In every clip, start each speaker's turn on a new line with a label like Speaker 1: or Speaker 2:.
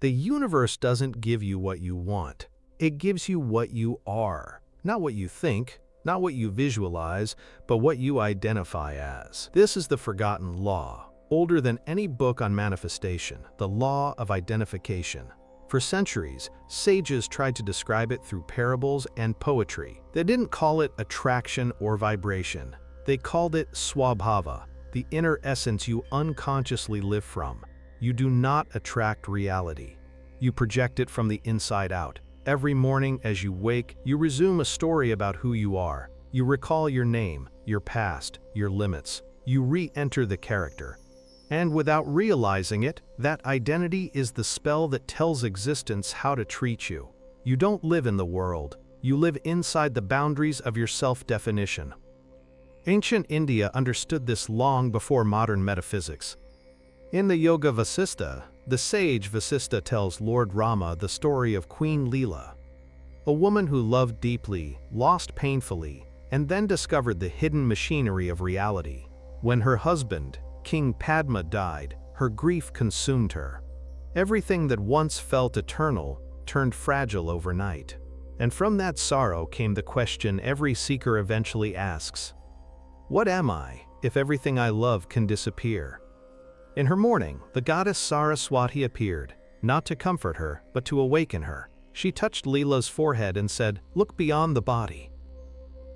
Speaker 1: The universe doesn't give you what you want. It gives you what you are. Not what you think, not what you visualize, but what you identify as. This is the forgotten law, older than any book on manifestation, the law of identification. For centuries, sages tried to describe it through parables and poetry. They didn't call it attraction or vibration. They called it swabhava, the inner essence you unconsciously live from. You do not attract reality. You project it from the inside out. Every morning as you wake, you resume a story about who you are. You recall your name, your past, your limits. You re-enter the character. And without realizing it, that identity is the spell that tells existence how to treat you. You don't live in the world. You live inside the boundaries of your self-definition. Ancient India understood this long before modern metaphysics. In the Yoga Vasistha, the sage Vasistha tells Lord Rama the story of Queen Leela, a woman who loved deeply, lost painfully, and then discovered the hidden machinery of reality. When her husband, King Padma, died, her grief consumed her. Everything that once felt eternal turned fragile overnight. And from that sorrow came the question every seeker eventually asks, what am I if everything I love can disappear? In her mourning, the goddess Saraswati appeared, not to comfort her, but to awaken her. She touched Leela's forehead and said, look beyond the body.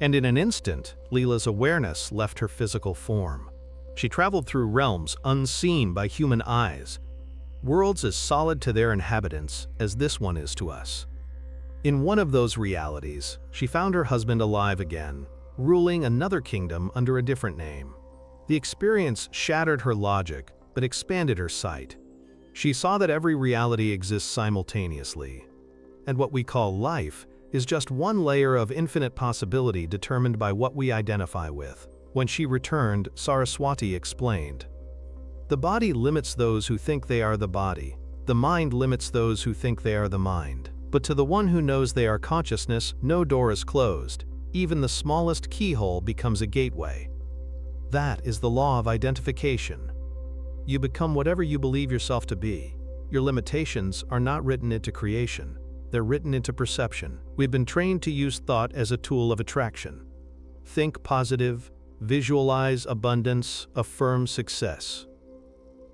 Speaker 1: And in an instant, Leela's awareness left her physical form. She traveled through realms unseen by human eyes, worlds as solid to their inhabitants as this one is to us. In one of those realities, she found her husband alive again, ruling another kingdom under a different name. The experience shattered her logic, but expanded her sight. She saw that every reality exists simultaneously, and what we call life is just one layer of infinite possibility determined by what we identify with. When she returned, Saraswati explained, the body limits those who think they are the body. The mind limits those who think they are the mind. But to the one who knows they are consciousness, no door is closed. Even the smallest keyhole becomes a gateway. That is the law of identification. You become whatever you believe yourself to be. Your limitations are not written into creation. They're written into perception. We've been trained to use thought as a tool of attraction. Think positive, visualize abundance, affirm success.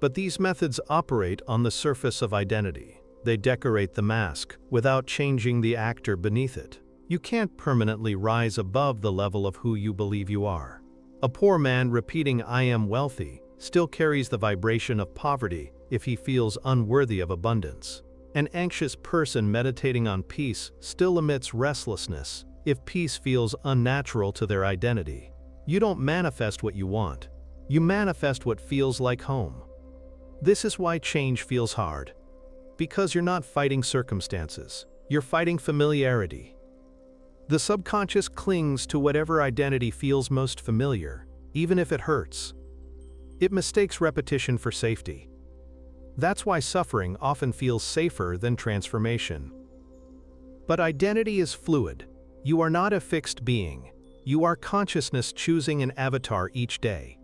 Speaker 1: But these methods operate on the surface of identity. They decorate the mask without changing the actor beneath it. You can't permanently rise above the level of who you believe you are. A poor man repeating "I am wealthy" still carries the vibration of poverty if he feels unworthy of abundance. An anxious person meditating on peace still emits restlessness if peace feels unnatural to their identity. You don't manifest what you want. You manifest what feels like home. This is why change feels hard. Because you're not fighting circumstances. You're fighting familiarity. The subconscious clings to whatever identity feels most familiar, even if it hurts. It mistakes repetition for safety. That's why suffering often feels safer than transformation. But identity is fluid. You are not a fixed being. You are consciousness choosing an avatar each day.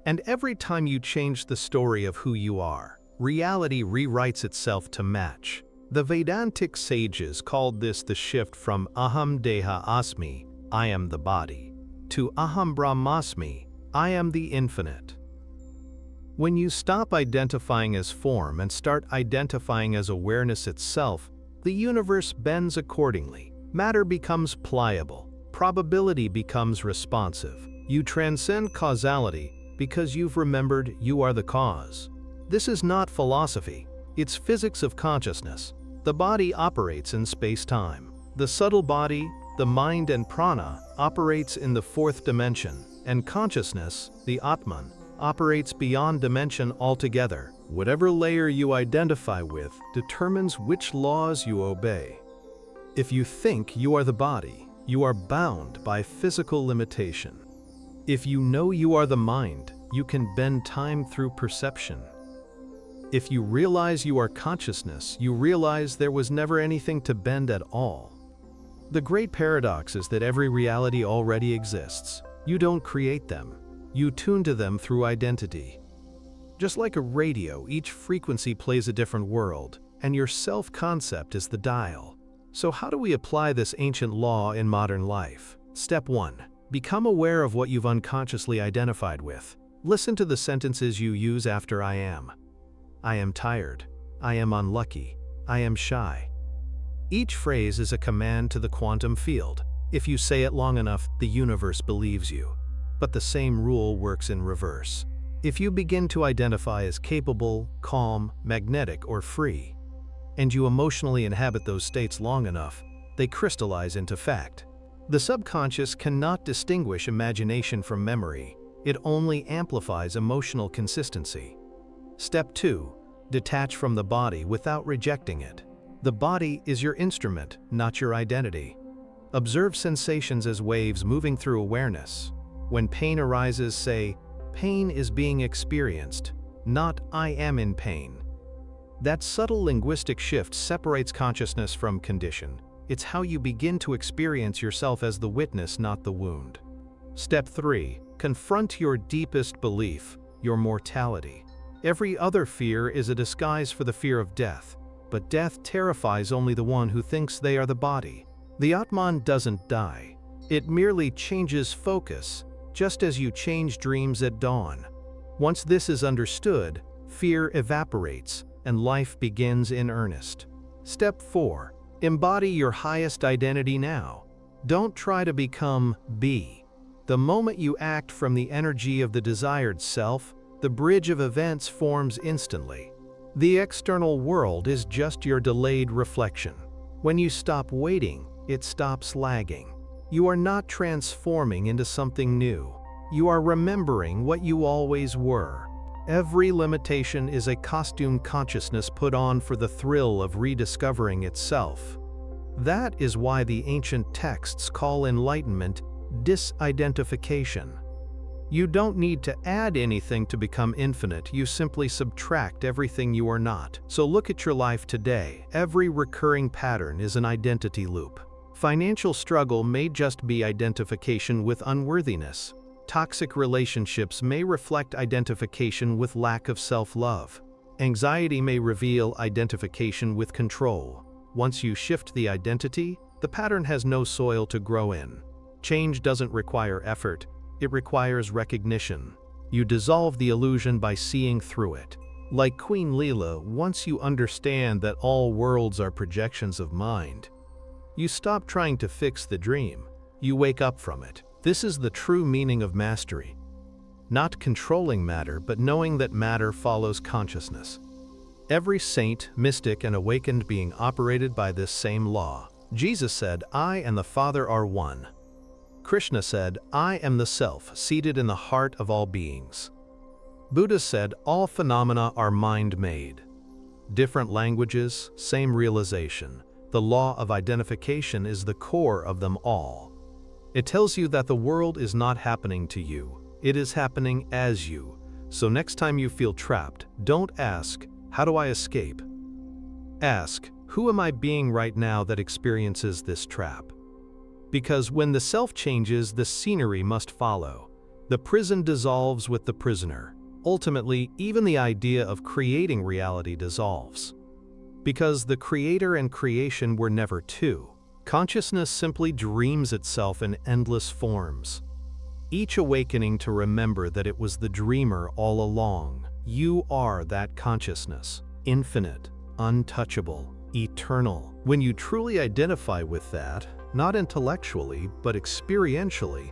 Speaker 1: And every time you change the story of who you are, reality rewrites itself to match. The Vedantic sages called this the shift from Aham Deha Asmi, I am the body, to Aham Brahmasmi, I am the infinite. When you stop identifying as form and start identifying as awareness itself, the universe bends accordingly. Matter becomes pliable. Probability becomes responsive. You transcend causality because you've remembered you are the cause. This is not philosophy. It's physics of consciousness. The body operates in space-time. The subtle body, the mind and prana, operates in the fourth dimension, and consciousness, the Atman, operates beyond dimension altogether. Whatever layer you identify with determines which laws you obey. If you think you are the body, you are bound by physical limitation. If you know you are the mind, you can bend time through perception. If you realize you are consciousness, you realize there was never anything to bend at all. The great paradox is that every reality already exists. You don't create them. You tune to them through identity. Just like a radio, each frequency plays a different world. and your self-concept is the dial. So how do we apply this ancient law in modern life? Step 1. Become aware of what you've unconsciously identified with. Listen to the sentences you use after I am. I am tired. I am unlucky. I am shy. Each phrase is a command to the quantum field. If you say it long enough, the universe believes you. But the same rule works in reverse. If you begin to identify as capable, calm, magnetic, or free, and you emotionally inhabit those states long enough, they crystallize into fact. The subconscious cannot distinguish imagination from memory. It only amplifies emotional consistency. Step 2. Detach from the body without rejecting it. The body is your instrument, not your identity. Observe sensations as waves moving through awareness. When pain arises, say, pain is being experienced, not I am in pain. That subtle linguistic shift separates consciousness from condition. It's how you begin to experience yourself as the witness, not the wound. Step 3. Confront your deepest belief, your mortality. Every other fear is a disguise for the fear of death, but death terrifies only the one who thinks they are the body. The Atman doesn't die. It merely changes focus, just as you change dreams at dawn. Once this is understood, fear evaporates and life begins in earnest. Step 4. Embody your highest identity now. Don't try to become be. The moment you act from the energy of the desired self, the bridge of events forms instantly. The external world is just your delayed reflection. When you stop waiting, it stops lagging. You are not transforming into something new. You are remembering what you always were. Every limitation is a costume consciousness put on for the thrill of rediscovering itself. That is why the ancient texts call enlightenment disidentification. You don't need to add anything to become infinite, you simply subtract everything you are not. So look at your life today. Every recurring pattern is an identity loop. Financial struggle may just be identification with unworthiness. Toxic relationships may reflect identification with lack of self-love. Anxiety may reveal identification with control. Once you shift the identity, the pattern has no soil to grow in. Change doesn't require effort, it requires recognition. You dissolve the illusion by seeing through it. Like Queen Leela, once you understand that all worlds are projections of mind, you stop trying to fix the dream. You wake up from it. This is the true meaning of mastery. Not controlling matter, but knowing that matter follows consciousness. Every saint, mystic, and awakened being operated by this same law. Jesus said, I and the Father are one. Krishna said, I am the Self, seated in the heart of all beings. Buddha said, all phenomena are mind-made. Different languages, same realization. The law of identification is the core of them all. It tells you that the world is not happening to you. It is happening as you. So next time you feel trapped, don't ask, how do I escape? Ask, who am I being right now that experiences this trap? Because when the self changes, the scenery must follow. The prison dissolves with the prisoner. Ultimately, even the idea of creating reality dissolves. Because the creator and creation were never two. Consciousness simply dreams itself in endless forms. Each awakening to remember that it was the dreamer all along. You are that consciousness, infinite, untouchable, eternal. When you truly identify with that, not intellectually, but experientially,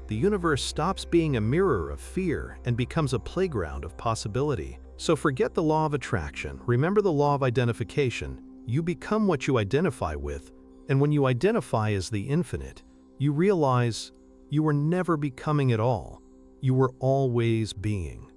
Speaker 1: the universe stops being a mirror of fear and becomes a playground of possibility. So forget the law of attraction. Remember the law of identification. You become what you identify with, and when you identify as the infinite, you realize you were never becoming at all. You were always being.